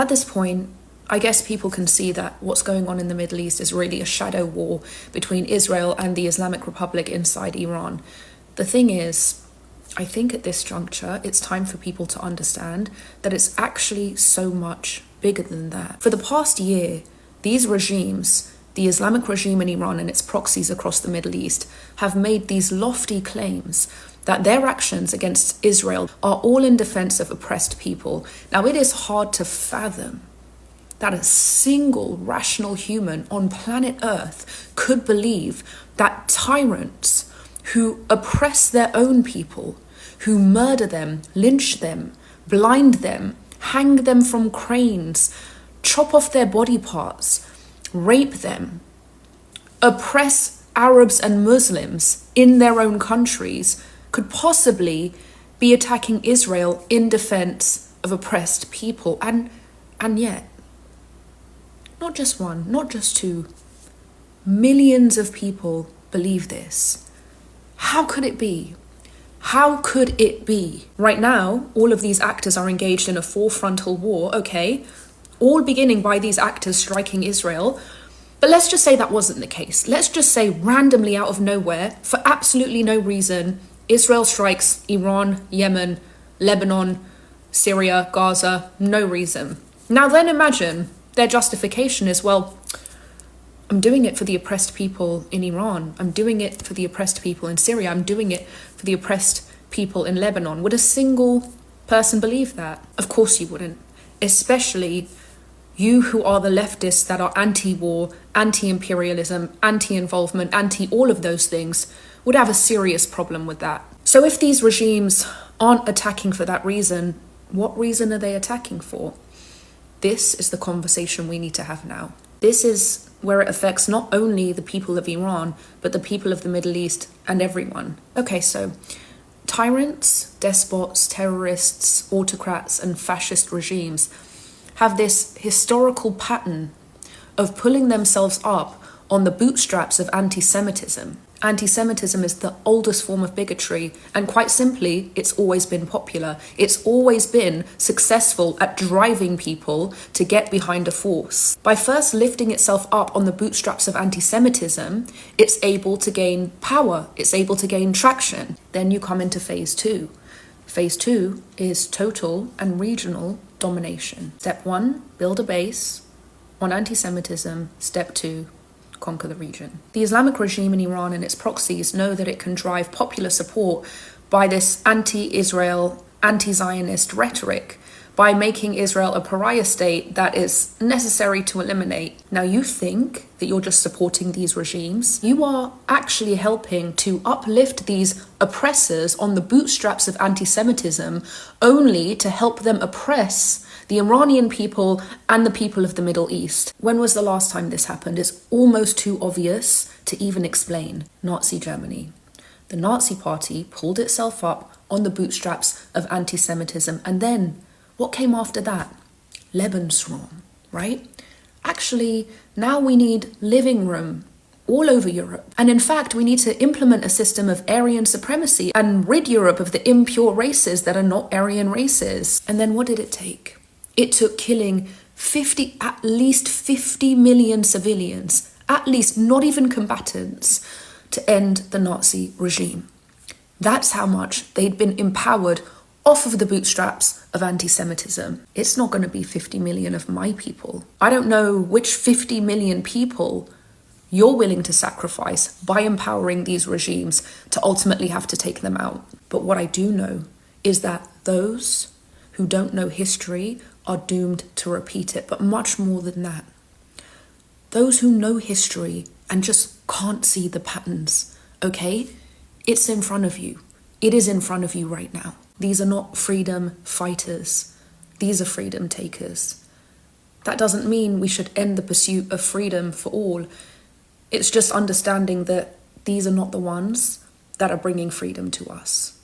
At this point, I guess people can see that what's going on in the Middle East is really a shadow war between Israel and the Islamic Republic inside Iran. The thing is, I think at this juncture, it's time for people to understand that it's actually so much bigger than that. For the past year, these regimes, the Islamic regime in Iran and its proxies across the Middle East, have made these lofty claims that their actions against Israel are all in defense of oppressed people. Now, it is hard to fathom that a single rational human on planet Earth could believe that tyrants who oppress their own people, who murder them, lynch them, blind them, hang them from cranes, chop off their body parts, rape them, oppress Arabs and Muslims in their own countries, could possibly be attacking Israel in defense of oppressed people. And yet, not just one, not just two, millions of people believe this. How could it be? How could it be? Right now, all of these actors are engaged in a full-frontal war, okay, all beginning by these actors striking Israel. But let's just say that wasn't the case. Let's just say randomly out of nowhere, for absolutely no reason, Israel strikes Iran, Yemen, Lebanon, Syria, Gaza, no reason. Now then imagine their justification is, well, I'm doing it for the oppressed people in Iran. I'm doing it for the oppressed people in Syria. I'm doing it for the oppressed people in Lebanon. Would a single person believe that? Of course you wouldn't. Especially you who are the leftists that are anti-war, anti-imperialism, anti-involvement, anti-all of those things would have a serious problem with that. So if these regimes aren't attacking for that reason, what reason are they attacking for? This is the conversation we need to have now. This is where it affects not only the people of Iran, but the people of the Middle East and everyone. Okay, so tyrants, despots, terrorists, autocrats, and fascist regimes have this historical pattern of pulling themselves up on the bootstraps of anti-Semitism. Anti-Semitism is the oldest form of bigotry, and quite simply, it's always been popular. It's always been successful at driving people to get behind a force. By first lifting itself up on the bootstraps of anti-Semitism, it's able to gain power, it's able to gain traction. Then you come into phase two. Phase two is total and regional domination. Step one, build a base on anti-Semitism. Step two, conquer the region. The Islamic regime in Iran and its proxies know that it can drive popular support by this anti-Israel, anti-Zionist rhetoric, by making Israel a pariah state that is necessary to eliminate. Now you think that you're just supporting these regimes. You are actually helping to uplift these oppressors on the bootstraps of anti-Semitism only to help them oppress the Iranian people and the people of the Middle East. When was the last time this happened? It's almost too obvious to even explain. Nazi Germany. The Nazi party pulled itself up on the bootstraps of anti-Semitism. And then, what came after that? Lebensraum, right? Actually, now we need living room all over Europe. And in fact, we need to implement a system of Aryan supremacy and rid Europe of the impure races that are not Aryan races. And then what did it take? It took killing at least 50 million civilians, at least, not even combatants, to end the Nazi regime. That's how much they'd been empowered off of the bootstraps of anti-Semitism. It's not going to be 50 million of my people. I don't know which 50 million people you're willing to sacrifice by empowering these regimes to ultimately have to take them out. But what I do know is that those who don't know history are doomed to repeat it, but much more than that. Those who know history and just can't see the patterns, okay? It's in front of you. It is in front of you right now. These are not freedom fighters. These are freedom takers. That doesn't mean we should end the pursuit of freedom for all. It's just understanding that these are not the ones that are bringing freedom to us.